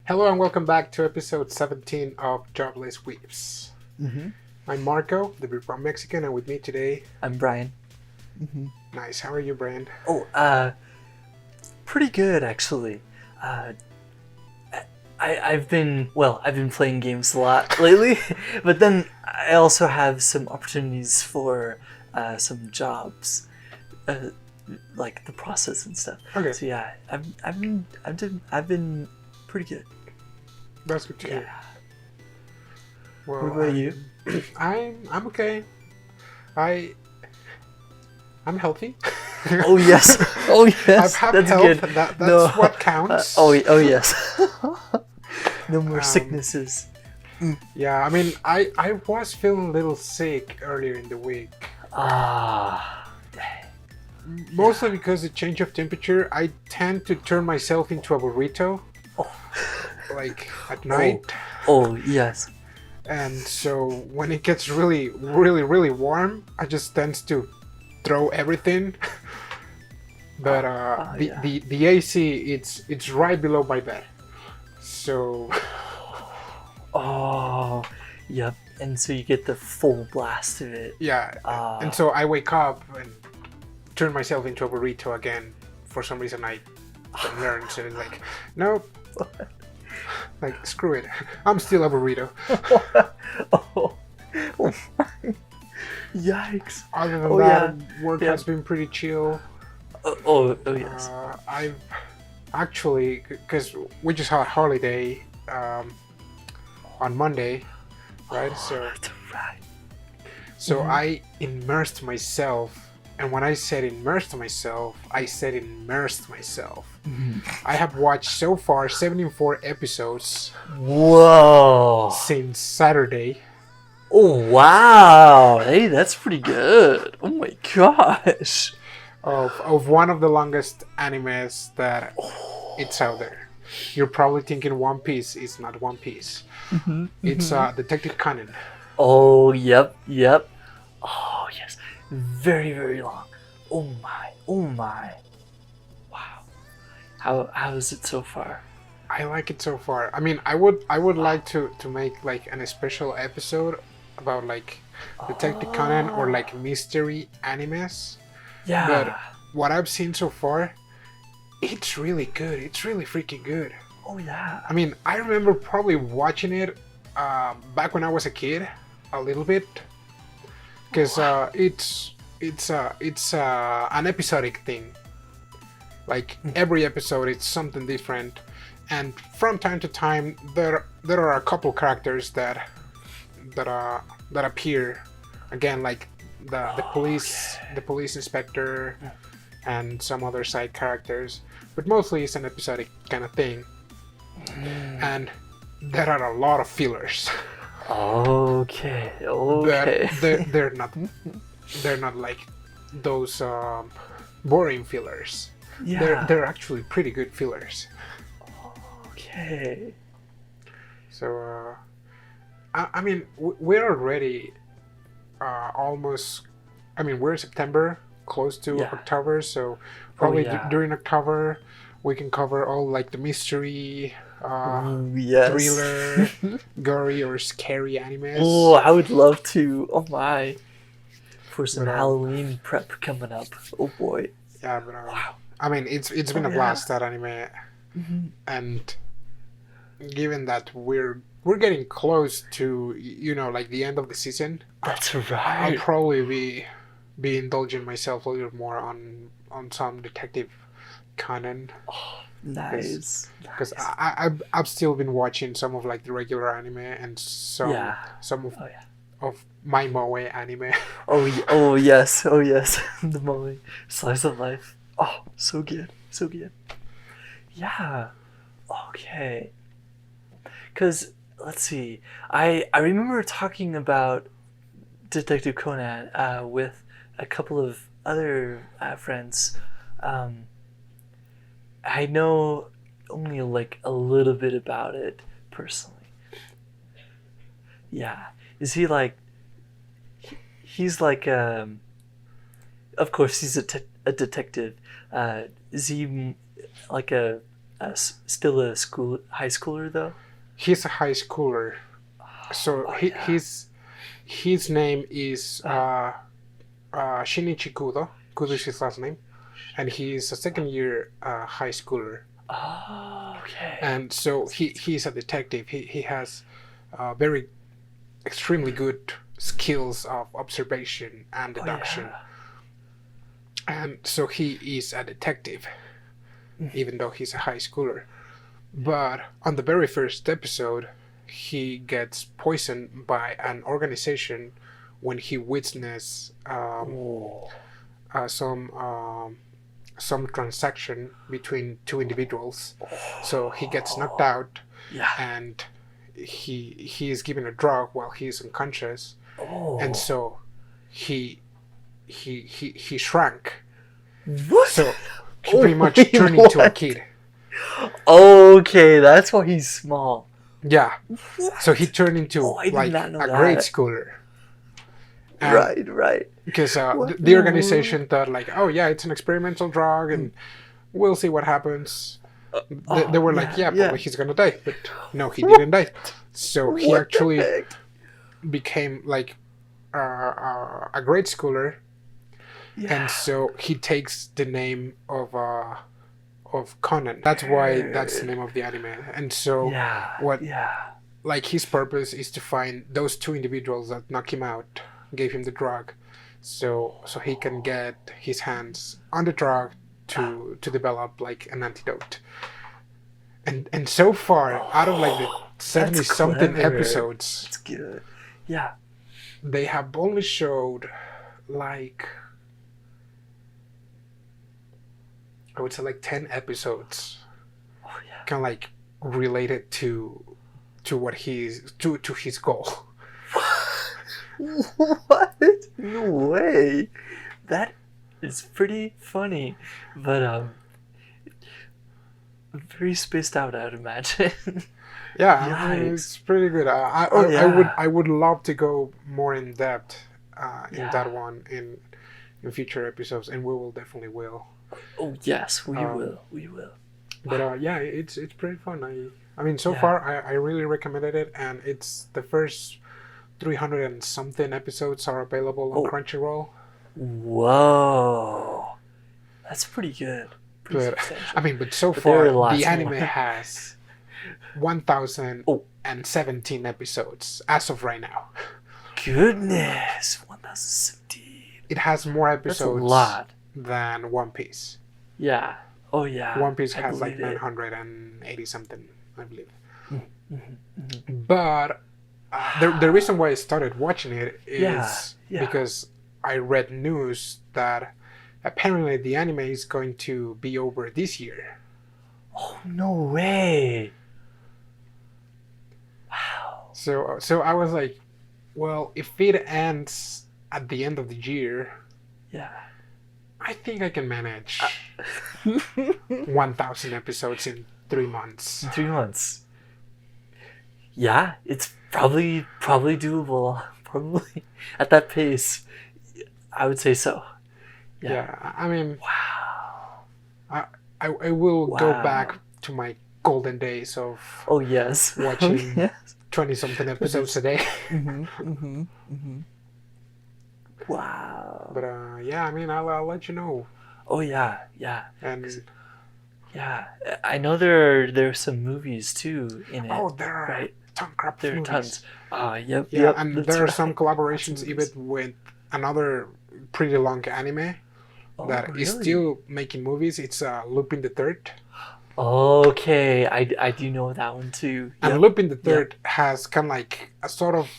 Hello and welcome back to episode 17 of Jobless Weebs. I'm Marco, the Big Mexican, and with me today... I'm Brian. Nice. How are you, Brian? Pretty good actually. I've been playing games a lot lately, but then I also have some opportunities for some jobs, like the process and stuff. Okay. So yeah, I've been pretty good. That's good to hear. Well, What about you? I'm okay. I'm healthy. Oh yes. I've had That's health. good. That's what counts. Oh yes. No more sicknesses. Yeah, I mean, I was feeling a little sick earlier in the week. Mostly because the change of temperature, I tend to turn myself into a burrito. Like at night. Oh yes. And so when it gets really, really, really warm, I just tend to throw everything. But the AC, it's right below my bed. So. Oh, yep. And so you get the full blast of it. Yeah. And so I wake up and turn myself into a burrito again. For some reason, I learned. So it's like, nope. Like, screw it. I'm still a burrito. Oh my. Yikes. Other than that, work has been pretty chill. Oh yes. I've actually, because we just had a holiday on Monday, right? That's right. So I immersed myself. And when I said immersed myself, I said immersed myself. I have watched so far 74 episodes. Whoa! Since Saturday. Oh wow! Hey, that's pretty good. Oh my gosh! Of one of the longest animes that it's out there. You're probably thinking One Piece. It's not One Piece. It's Detective Conan. Oh yep. Oh yes. Very, very long. Oh my. Wow. How is it so far? I like it so far. I mean, I would like to make like an special episode about like Detective Conan or like mystery animes. Yeah. But what I've seen so far, it's really good. It's really freaking good. Oh yeah. I mean, I remember probably watching it back when I was a kid, a little bit. Because it's an episodic thing. Like every episode, it's something different, and from time to time, there are a couple characters that appear again, like the police inspector, and some other side characters. But mostly, it's an episodic kind of thing, and there are a lot of fillers. Okay. But they're not like those boring fillers. Yeah. They're actually pretty good fillers. Okay. So I mean we're already almost. I mean we're September, close to October. So probably during October we can cover all like the mystery. Thriller, gory or scary animes. Oh, I would love to. Oh my. For some Halloween prep coming up. Oh boy. Yeah, but wow. I mean, it's been a blast, that anime, and given that we're getting close to like the end of the season. That's right. I'll probably be indulging myself a little more on some Detective Conan. Oh, nice. Because I've still been watching some of like the regular anime and some of my moe anime. Oh yes. The moe slice of life. Oh, so good. Yeah. Okay. Because let's see, I remember talking about Detective Conan with a couple of other friends. I know only like a little bit about it personally. Yeah. Is he like... He's like... of course, he's a detective. Is he like a still a high schooler though. He's a high schooler. So Oh, yeah. his name is Shinichi Kudo. Kudo is his last name, and he's a second year high schooler. Oh, okay. And so he's a detective. He has very extremely good skills of observation and deduction. Oh, yeah. And so he is a detective, even though he's a high schooler. But on the very first episode, he gets poisoned by an organization when he witnesses some transaction between two individuals. So he gets knocked out, Yeah. and he is given a drug while he is unconscious, and so he shrank. What? So he pretty much turned into a kid. Okay, that's why he's small. Yeah. So he turned into I did like not know a that. grade schooler. And Right. because What? the organization thought like, oh yeah, it's an experimental drug and we'll see what happens. They were like, yeah, probably he's gonna die, but no, he didn't die. So he What actually the heck? became like a grade schooler, and so he takes the name of Conan. That's why that's the name of the anime. And so like his purpose is to find those two individuals that knock him out, gave him the drug, so he can get his hands on the drug to develop like an antidote. And so far, out of like the 70 something clever. episodes, That's good. Yeah. they have only showed like, I would say like 10 episodes, Oh yeah. kind of like related to what he's to his goal. What? No way. That is pretty funny, but very spaced out, I'd imagine. Yeah, I mean, Yikes. it's pretty good. I would love to go more in depth in that one in future episodes, and we will definitely will. Oh yes, we will. We will. But yeah, it's pretty fun. I mean, so far I really recommended it, and it's the first 300 and something episodes are available on Crunchyroll. Whoa, that's pretty good. But I mean, but so far the anime more. has 1,017 episodes as of right now. Goodness, 1,017. It has more That's a episodes lot. than One Piece. Yeah. Oh yeah. One Piece I has like believe it. 980 something, I believe. But the reason why I started watching it is because I read news that apparently the anime is going to be over this year. Oh no way! Wow. So I was like, well, if it ends at the end of the year, I think I can manage 1,000 episodes in 3 months. 3 months. Yeah, it's probably doable. Probably at that pace, I would say so. Yeah, I mean, Wow. I will go back to my golden days of watching 20-something episodes a day. Wow. But yeah, I mean, I'll let you know. Oh yeah. And yeah, I know there are some movies too in it. oh, there are right? crap There are movies. tons. Yeah, Yep, and that's there are right. some collaborations Lots of even movies. with another pretty long anime that is really? still making movies. It's Lupin the Third. Okay, I do know that one too. And Lupin the Third has kind of like a sort of,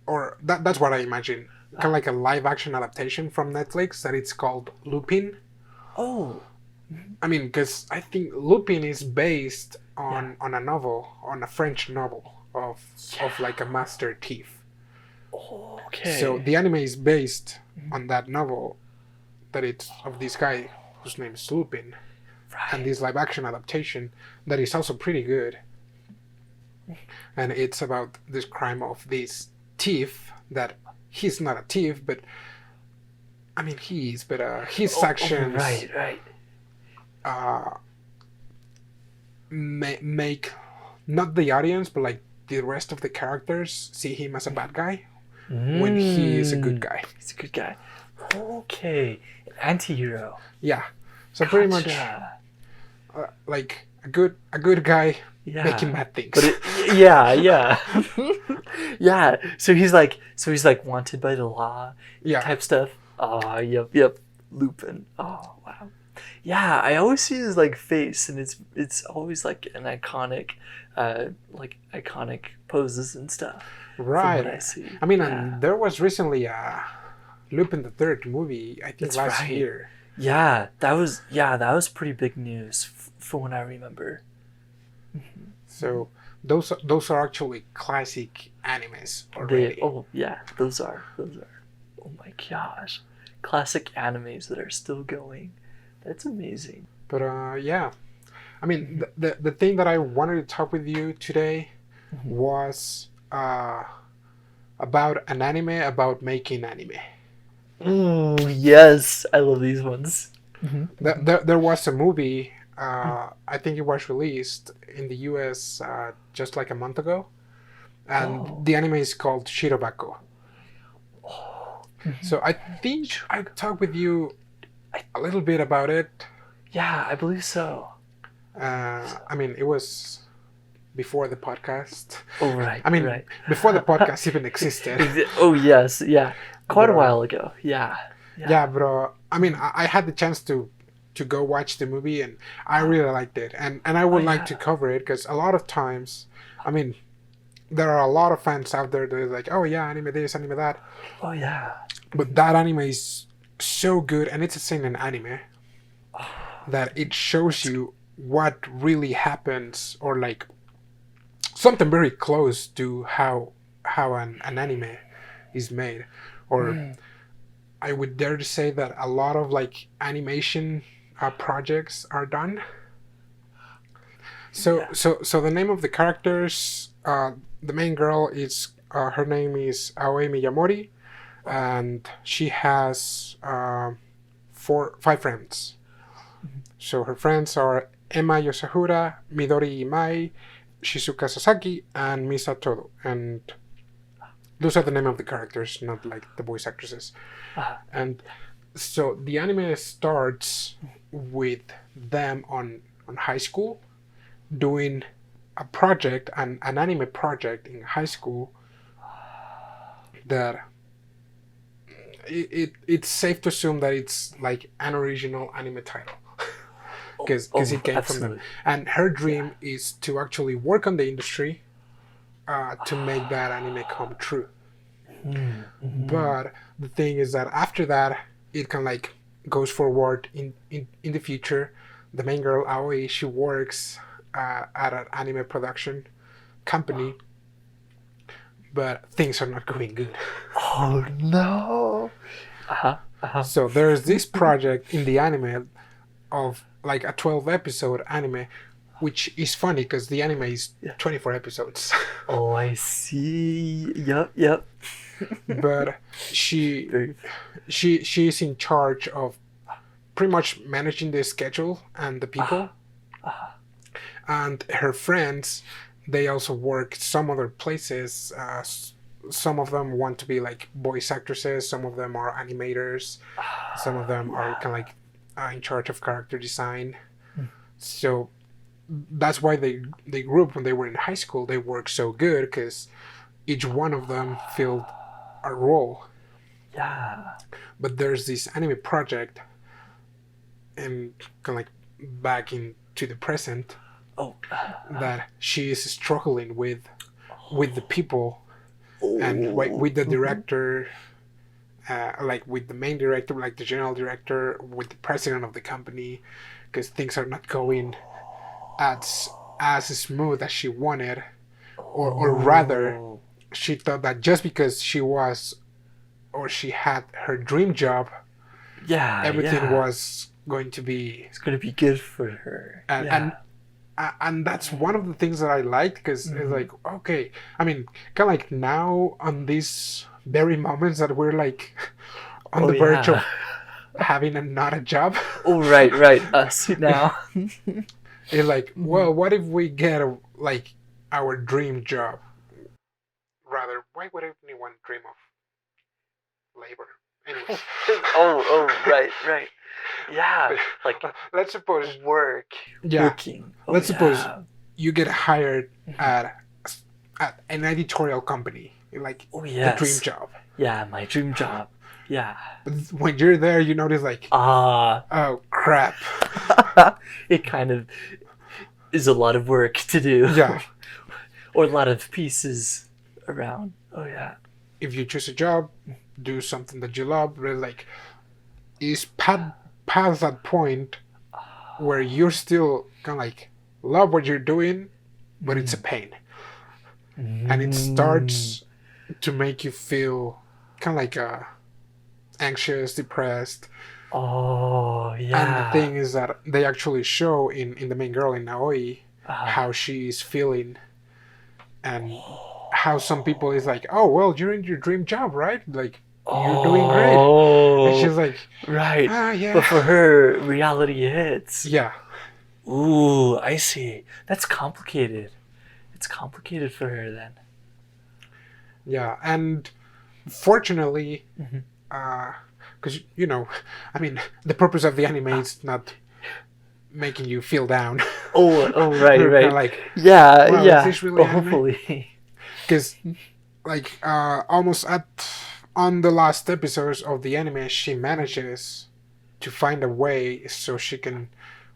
or that's what I imagine, kind of like a live action adaptation from Netflix that it's called Lupin. Oh. I mean, because I think Lupin is based on a novel, on a French novel of like a master thief. Okay. So the anime is based on that novel that it's of this guy whose name is Lupin. Right. And this live action adaptation that is also pretty good. And it's about this crime of this thief that he's not a thief, but I mean he is, but his actions Right. make not the audience but like the rest of the characters see him as a bad guy when he is a good guy. He's a good guy. Okay, an anti-hero. Yeah, so pretty much Gotcha. like a good guy Yeah. making bad things. But yeah. Yeah. So he's like wanted by the law yeah, type stuff. Oh, yep. Lupin. Oh, wow. Yeah, I always see his like face, and it's always like an iconic, iconic poses and stuff. right. From what I see. I mean, Yeah. and there was recently a Lupin the Third movie. I think That's last right. year. Yeah, that was pretty big news from what I remember. So those are actually classic animes already. Those are. Oh my gosh, classic animes that are still going. That's amazing. But yeah, I mean the thing that I wanted to talk with you today was about an anime about making anime. Oh yes, I love these ones. There was a movie. I think it was released in the U.S. Just like a month ago, and the anime is called Shirobako. So I think I talked with you a little bit about it. Yeah, I believe so. I mean, it was before the podcast. Oh right. I mean, right. before the podcast even existed. Oh yes, yeah. Quite a while ago. Yeah. Yeah, but I mean, I had the chance to go watch the movie, and I really liked it, and I would like to cover it because a lot of times, I mean, there are a lot of fans out there that are like, oh yeah, anime this, anime that. Oh yeah. But that anime is so good, and it's a seinen anime that it shows you what really happens, or like something very close to how an anime is made, or I would dare to say that a lot of like animation projects are done. So the name of the characters, the main girl is her name is Aoi Miyamori, and she has 5 friends. So her friends are Emma Yosahura, Midori Imai, Shizuka Sasaki, and Misa Todo. And those are the name of the characters, not like the voice actresses. And so the anime starts with them on high school doing a project, an anime project in high school that it's safe to assume that it's like an original anime title because it came from them. And her dream is to actually work on the industry to make that anime come true. But the thing is that after that, it can like goes forward in the future. The main girl Aoi, she works at an anime production company, but things are not going good. Oh no. So there's this project in the anime of like a 12 episode anime, which is funny because the anime is 24 episodes. Oh, I see. Yep. But she's in charge of pretty much managing the schedule and the people. And her friends, they also work some other places. Some of them want to be like voice actresses. Some of them are animators. Some of them are kind of like in charge of character design. So that's why they grew up when they were in high school. They worked so good because each one of them filled a role. Yeah. But there's this anime project, and kind of like back into the present, that she is struggling with the people and with the director, like with the main director, like the general director, with the president of the company, because things are not going as smooth as she wanted, or rather, she thought that just because she was, or she had her dream job, everything was going to be. It's going to be good for her. And that's one of the things that I liked, because it's like, okay, I mean, kind of like now on these very moments that we're like on the verge of having not a job. Oh, right, us now. It's like, well, what if we get like our dream job? Rather, why would anyone dream of labor? Anyways, right. Yeah, like let's suppose, working. Oh, let's suppose yeah. you get hired at an editorial company, like Oh, the dream yes. job. Yeah, my dream job. Yeah. But when you're there, you notice like, oh crap. It kind of is a lot of work to do. Yeah. Or a lot of pieces around. Oh, yeah. If you choose a job, do something that you love, but like, is past that point where you're still kind of like love what you're doing, but it's a pain, and it starts to make you feel kind of like anxious, depressed. Oh, yeah. And the thing is that they actually show in the main girl in Naoi how she is feeling, and how some people is like, oh well, you're in your dream job, right? Like, you're doing great. And she's like, right. Yeah. But for her, reality hits. Yeah. Ooh, I see. That's complicated. It's complicated for her then. Yeah, and fortunately, because I mean, the purpose of the anime is not making you feel down. Oh, right. Like, yeah, well, yeah. is this really anime? Hopefully. Because, like, almost on the last episodes of the anime, she manages to find a way so she can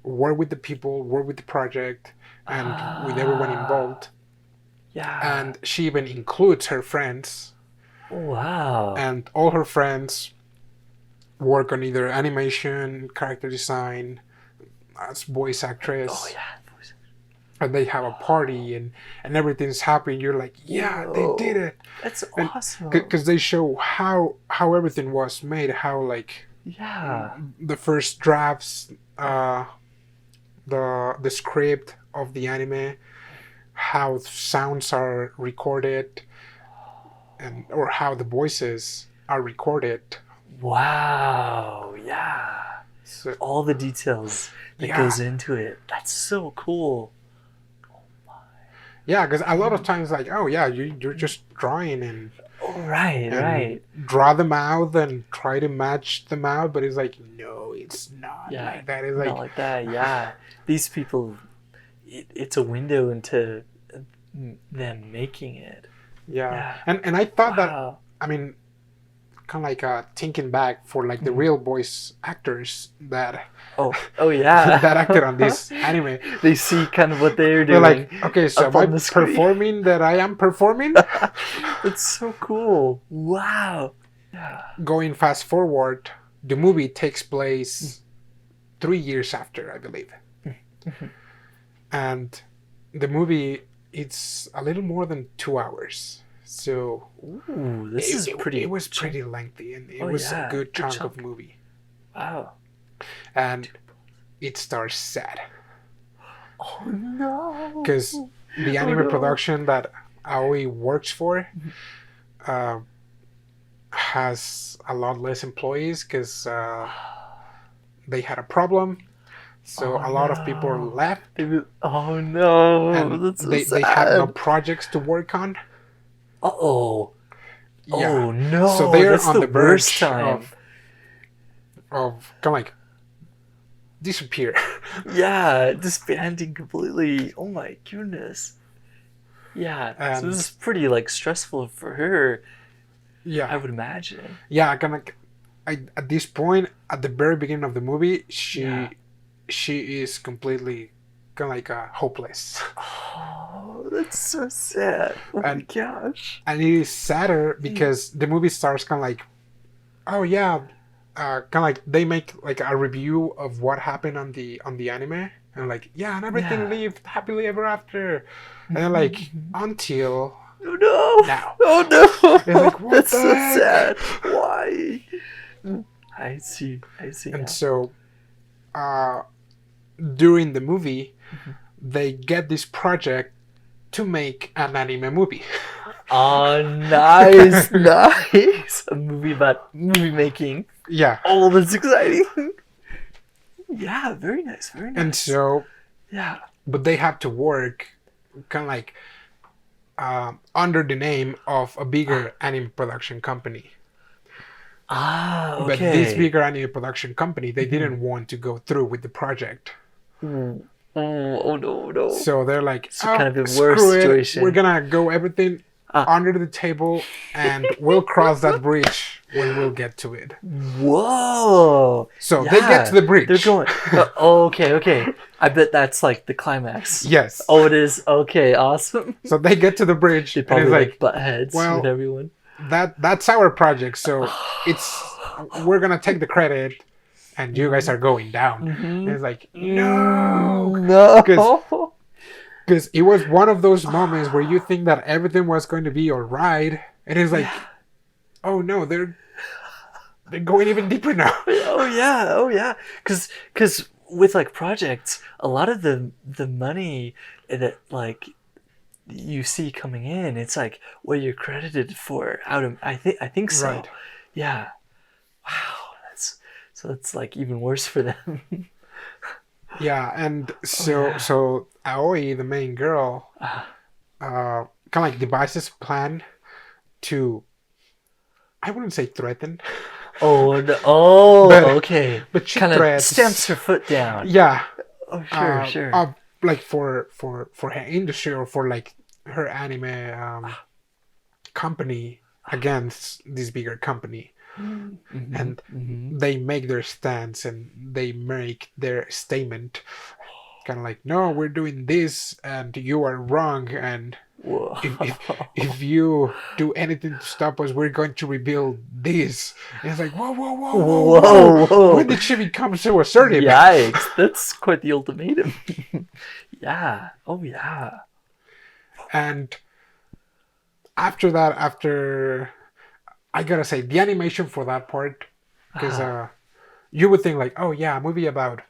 work with the people, work with the project, and with everyone involved. Yeah. And she even includes her friends. Wow. And all her friends work on either animation, character design, as voice actress. Oh, yeah. And they have a party and everything's happy. You're like, yeah, they did it. That's awesome. Because they show how everything was made, how like the first drafts, the script of the anime, how sounds are recorded, and or how the voices are recorded. Wow, yeah. So, all the details that goes into it. That's so cool. Yeah, because a lot of times, like, oh yeah, you're just drawing and right. Draw them out and try to match them out, but it's like, no, it's not like that. It's not like that. Yeah, these people, it's a window into them making it. Yeah. And I thought that, I mean, kind of like thinking back for like the real voice actors that oh yeah that acted on this anime, they see kind of what they're doing. They're like, okay, so am I performing that I am performing? It's so cool. Wow. Yeah. Going fast forward, the movie takes place 3 years after, I believe. And the movie, it's a little more than 2 hours. So it was pretty lengthy, and it was a good chunk of movie. Wow. And it starts sad. Oh no. Because the anime production that Aoi works for has a lot less employees because they had a problem. So a lot of people left. Oh no. And that's so they had no projects to work on. Oh Yeah. no. So they're that's on the the worst verge time. of kind of like disappear. Yeah, disbanding completely. Oh my goodness. Yeah. So this is pretty like stressful for her. Yeah. I would imagine. Yeah, kind of. At this point, at the very beginning of the movie, she is completely kind of like hopeless. Oh, that's so sad. Oh my gosh. And it is sadder because the movie starts kind of like, oh yeah, kind of like they make like a review of what happened on the anime, and like, yeah, and everything lived happily ever after, and then like until now. Oh no. It's like, what that's the so heck? sad. Why? I see. And so during the movie, they get this project to make an anime movie. Oh, nice. A movie about movie making. Yeah. Oh, that's exciting. Yeah, very nice. And so, but they have to work kind of like under the name of a bigger anime production company. But this Okay. bigger anime production company, they didn't want to go through with the project. Mm. Oh no, no. So they're like, It's oh, kind of a worse screw it. situation. We're gonna go everything under the table, and we'll cross that bridge when we'll get to it. Whoa! So they get to the bridge. They're going. Okay. I bet that's like the climax. Yes. Oh, it is. Okay, awesome. So they get to the bridge, They and probably it's like like, butt heads well, with everyone. that's our project. So we're gonna take the credit, and you guys are going down. And it's like, no, No. because it was one of those moments where you think that everything was going to be all right, and it's like, oh no, they're going even deeper now. Oh yeah. Because with like projects, a lot of the money that like you see coming in, it's like what you're credited for out of. I think so. Right. Yeah. Wow. That's like even worse for them. Yeah, and so Aoi, the main girl, kind of like devises a plan to, I wouldn't say threaten. Oh no. Oh, But- okay. but she kind of threats. stamps her foot down. Yeah, Oh sure. like for her industry or for like her anime company against this bigger company. And they make their stance and they make their statement kind of like, no, we're doing this and you are wrong, and Whoa. if you do anything to stop us, we're going to rebuild this. And it's like, whoa. When did she become so assertive? Yikes! That's quite the ultimatum. Yeah. Oh yeah. And after that, I gotta say, the animation for that part, because you would think like, oh yeah, a movie about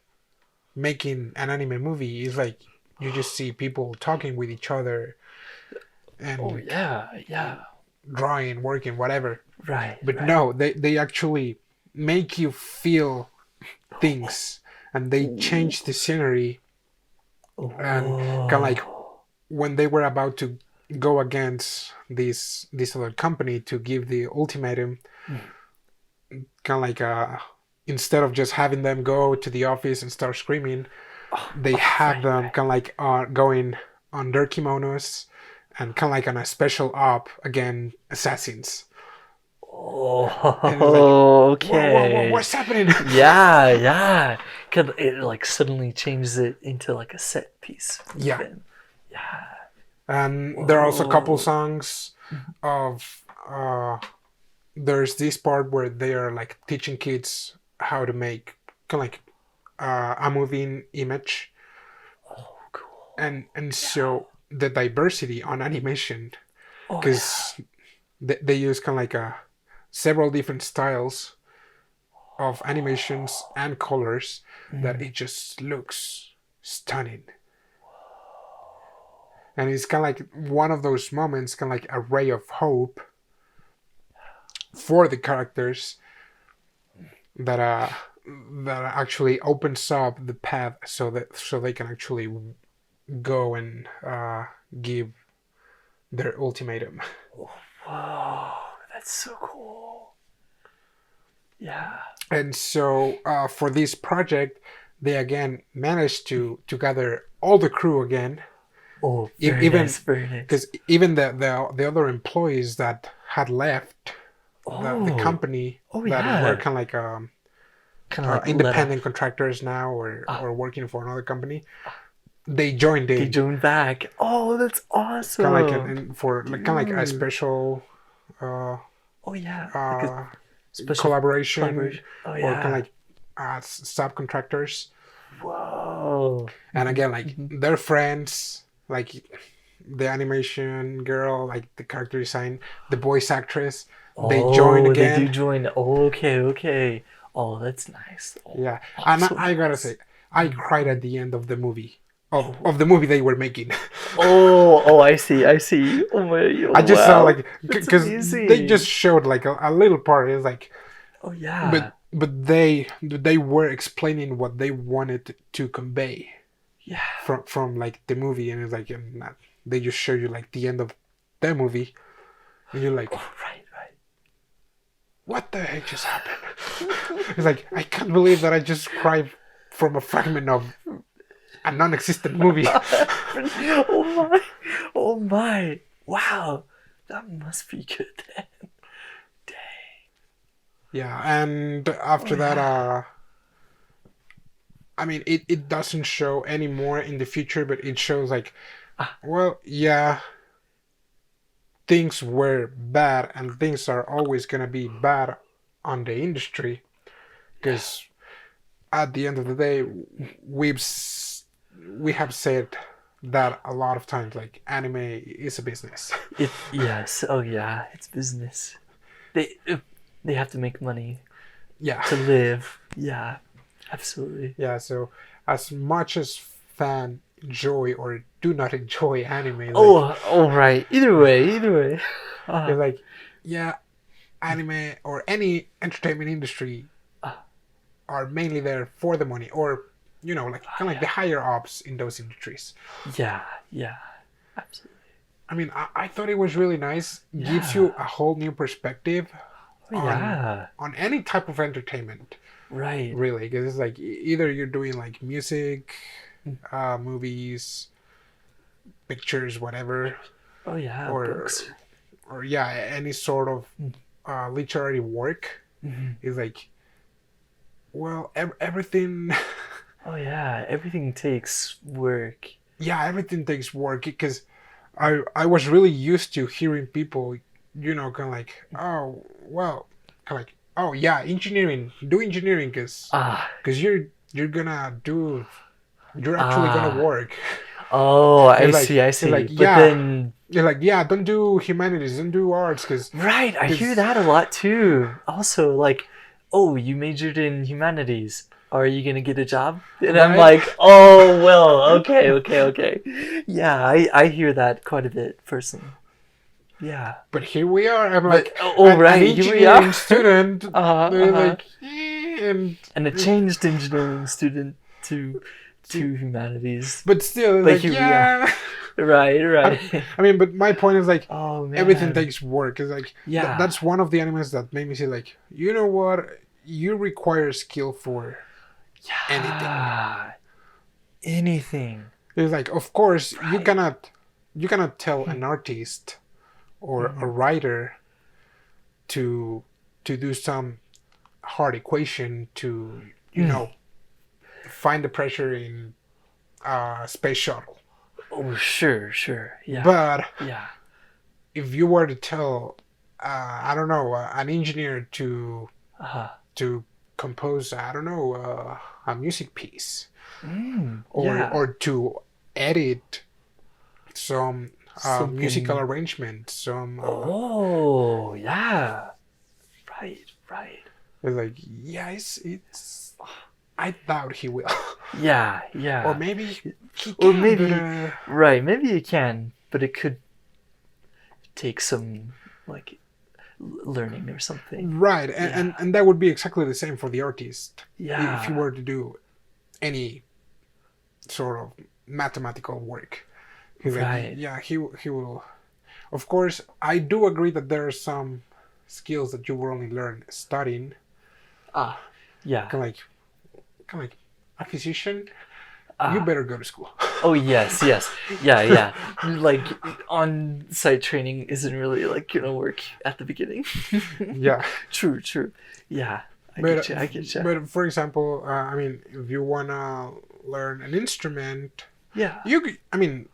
making an anime movie is like you just see people talking with each other and Oh yeah. drawing, working, whatever. Right. But no, they actually make you feel things, and they change the scenery, and kind of like when they were about to go against this other company to give the ultimatum, kind of like instead of just having them go to the office and start screaming, they have them kind of like going on their kimonos and kind of like on a special op against assassins. Oh, And it's like, okay. Whoa, what's happening? Yeah. Cause it like suddenly changes it into like a set piece. Yeah. Then. Yeah. And there are also a couple songs of there's this part where they are like teaching kids how to make kind of like a moving image. Oh, cool. And so the diversity on animation, Oh, because they use kind of like several different styles of animations and colors, that it just looks stunning. And it's kind of like one of those moments, kind of like a ray of hope for the characters that actually opens up the path so they can actually go and give their ultimatum. Whoa, that's so cool. Yeah. And so for this project, they again managed to gather all the crew again. Oh, very nice. Because even the other employees that had left the company that were kind of like independent contractors now or working for another company, they joined in. They joined back. Oh, that's awesome. Kind of like a special special collaboration. Oh yeah. Or kind of like subcontractors. Whoa. And again, like they're friends. Like the animation girl, like the character design, the voice actress, they join again. They do join. Okay. Oh, that's nice. Oh, yeah, and so I gotta say, I cried at the end of the movie. Of the movie they were making. I see. Oh my! I just saw like because they just showed like a little part. It's like, oh yeah, but they were explaining what they wanted to convey. Yeah. from like the movie, and it's like they just show you like the end of the movie, and you're like, Oh, right, right. what the heck just happened? It's like, I can't believe that I just cried from a fragment of a non-existent movie. Oh my. Oh my. Wow. That must be good then. Dang. Yeah, and after Oh, that, yeah. I mean, it doesn't show any more in the future, but it shows like, Ah, well, yeah, things were bad, and things are always gonna be bad on the industry, yeah. because at the end of the day, we have said that a lot of times, like anime is a business. Yes. Oh yeah. It's business. They they have to make money Yeah, to live. Yeah. Absolutely. yeah. So as much as fan enjoy or do not enjoy anime, like Oh right. Either way. Either way. it's like, yeah, anime or any entertainment industry Uh, are mainly there for the money, or like kind of like the higher ups in those industries. yeah. Yeah. Absolutely. I mean, I thought it was really nice. Gives Yeah. you a whole new perspective Oh, yeah. on any type of entertainment, Right. really. Because it's like either you're doing like music, movies, pictures, whatever, Oh yeah. or Books. or yeah, any sort of literary work. Is like, well, everything. Oh yeah. Everything takes work. Yeah, everything takes work, because I was really used to hearing people, kind of like, oh, well, kind of like, oh yeah, engineering, do engineering, because Ah. you're gonna do, you're actually gonna Ah. work. Oh, I It's like, see. I it's see. like, But yeah, then, you're like, yeah, don't do humanities, don't do arts, because right, I hear that a lot too. Also, like, oh, you majored in humanities. Are you gonna get a job? And I'm Right? like, oh, well, okay, okay, okay. Yeah, I hear that quite a bit personally. Yeah. But here we are. I'm But, like oh, an right, here we engineering are. student. Uh-huh, They're uh-huh. like, and And a changed engineering student to humanities. but still, But like, here we are. yeah. Right, right. I mean, but my point is like, Oh, everything man. takes work. It's like Yeah. that's one of the animes that made me say like, you know what? You require skill for anything. Yeah. Anything. It's like, of course, you Right. cannot tell an artist or a writer to do some hard equation to find the pressure in a space shuttle. Oh, sure, sure. Yeah. But yeah. if you were to tell, I don't know, an engineer to Uh-huh. compose, I don't know, a music piece, or yeah. to edit some Something- musical arrangement, some. Oh, yeah. Right, right. It's like, yeah, it's. I doubt he will. Yeah, yeah. Or maybe he can. Or maybe- but, Right, maybe you can, but it could take some, like, learning or something. right, and that would be exactly the same for the artist. Yeah. If he were to do any sort of mathematical work. He's Right. like, yeah, he will. Of course, I do agree that there are some skills that you will only learn studying. Ah, yeah. Kind of like a physician. Ah. You better go to school. Oh, yes, yes. Yeah, yeah. Like, on-site training isn't really, like, gonna work at the beginning. Yeah. True, true. Yeah. I But, get you. but for example, I mean, if you wanna learn an instrument, Yeah. I mean,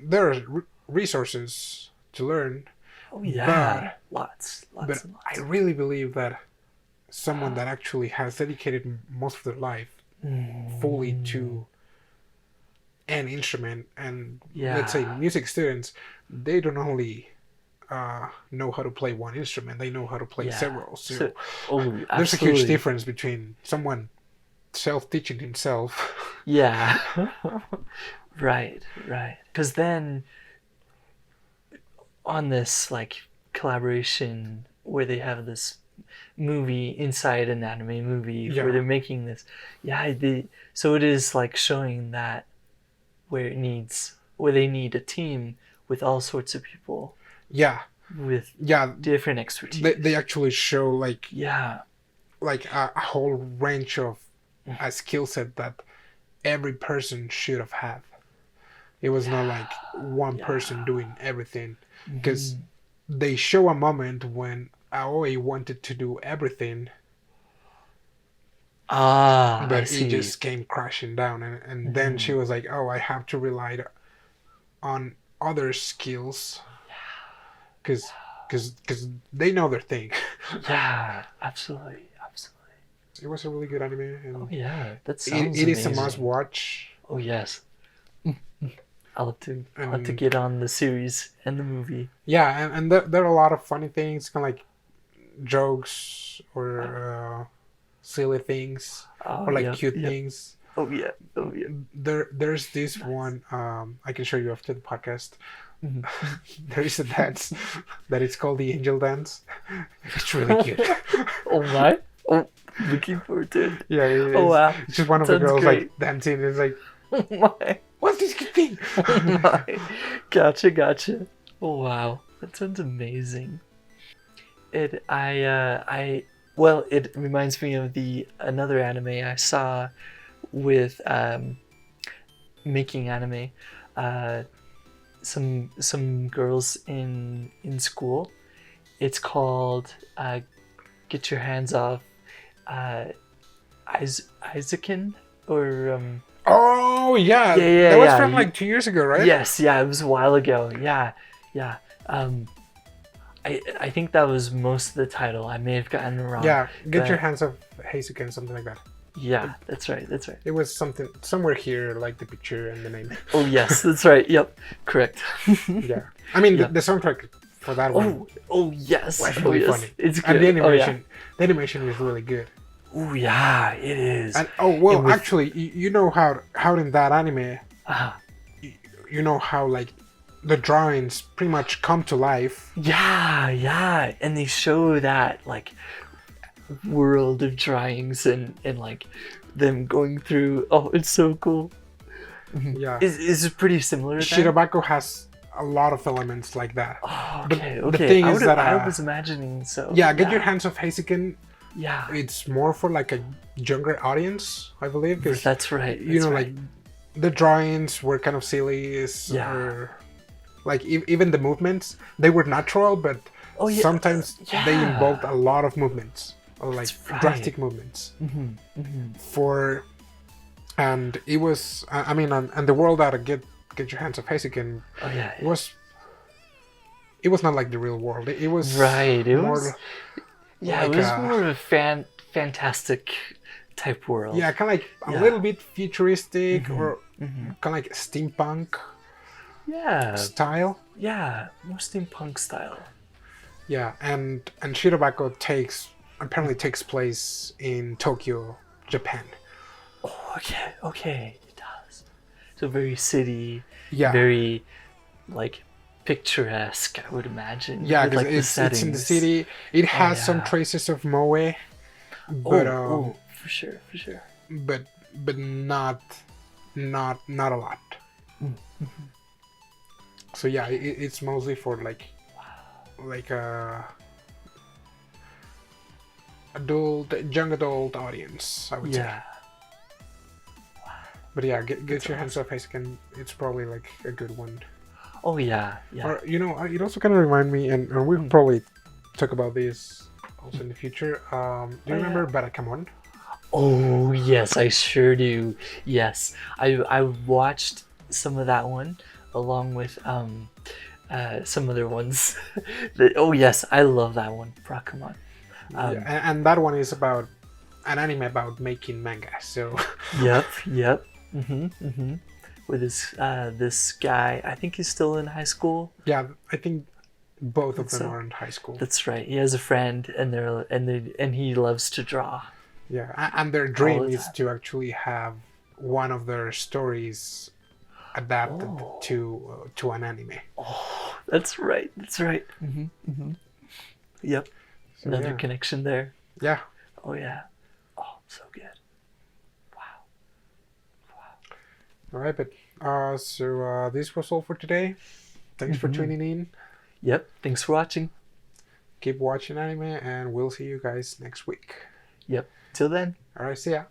there are resources to learn. Oh, yeah. Lots But and lots. I really believe that someone that actually has dedicated most of their life fully to an instrument, and let's say Yeah. music students, they don't only know how to play one instrument, they know how to play Yeah. several. So Oh, there's a huge absolutely. difference between someone self-teaching himself. Yeah. Right, right. Because then on this like collaboration where they have this movie inside an anime movie Yeah. where they're making this, so it is like showing that where they need a team with all sorts of people Yeah, with yeah. different expertise. They actually show like Yeah. a whole range of a skill set that every person should have had. It was not like one person doing everything, because they show a moment when Aoi wanted to do everything, I but it see. just came crashing down, and then she was like, "Oh, I have to rely on other skills, because they know their thing." Yeah, absolutely, absolutely. It was a really good anime, Oh and yeah, that sounds it is a amazing. must watch. Oh yes. I'll have to And get on the series and the movie. yeah, and there are a lot of funny things, kind of like jokes or silly things, Oh or like yeah, cute yeah. things. Oh yeah, oh yeah. There's this one I can show you after the podcast. There is a dance that is called the Angel Dance. It's really cute. Oh my! Oh, looking forward to it. Yeah, Oh wow! it's just one of the Sounds girls great. like dancing. It's like, Oh my! what's this good thing? Oh my! Gotcha. Oh wow! That sounds amazing. It it reminds me of another anime I saw with making anime. Some girls in school. It's called Get Your Hands Off heizuken or Oh yeah, Yeah, that was yeah. from like 2 years ago, right? Yes, yeah, it was a while ago. Yeah. I think that was most of the title. I may have gotten it wrong. Yeah, Get but- Your Hands Off Heizuken, something like that. Yeah, that's right. It was something somewhere here, like the picture and the name. Oh yes, that's right. Yep, correct. Yeah, I mean Yeah. the soundtrack for that one Oh yes. was Oh really yes. funny, It's good. and Oh the animation is really good. yeah, it is. And well, And with- actually, you know how in that anime, Ah, you know how like the drawings pretty much come to life. yeah, and they show that like world of drawings and like them going through. Oh, it's so cool. Yeah, Is it pretty similar? Then? Shirobako has a lot of elements like that. Oh, But okay, the okay. thing I, is would've- that, I was imagining so. Yeah, Get Your Hands Off Heizuken. Yeah, It's more for like a younger audience, I believe, because that's right. you know, right. like the drawings were kind of silly, Yeah. or like even the movements, they were natural, but Oh, yeah. sometimes they Yeah. involved a lot of movements, or like That's right. drastic movements. And it was, I mean, and the world that Get Your Hands Off Heizuken, Oh yeah. it was not like the real world. It was Right. It more, was. Yeah, like it was a- more of a fantastic type world. yeah, kind of like a Yeah. little bit futuristic, or kind of like steampunk Yeah. style. Yeah. More steampunk style. Yeah, and Shirobako apparently takes place in Tokyo, Japan. Oh, okay. It does. So very city. Yeah. Very, like, picturesque. I would imagine. Yeah, with, because like, the it's in the settings. city. It has some yeah. traces of Moe, but For sure. but not a lot. So yeah, it's mostly for like young adult audience, I would say. Yeah. But yeah, get your hands off Heizuken. It's probably like a good one. Oh yeah. Or you know, it also kind of remind me, and we'll probably talk about this also in the future. Do you remember Bakuman? Oh yes, I sure do. Yes, I watched some of that one along with some other ones. Oh yes, I love that one, Bakuman. Yeah, and that one is about an anime about making manga. So Yep. With this guy, I think he's still in high school. yeah, I think both of them So- are in high school. That's right. He has a friend, and he loves to draw. Yeah, and their dream the is time. to actually have one of their stories adapted to an anime. That's right. Yep. So, Another yeah. connection there. Yeah. Oh yeah. Oh, so good. All right, but So this was all for today. Thanks for tuning in. Yep. Thanks for watching. Keep watching anime, and we'll see you guys next week. Yep. Till then. All right, see ya.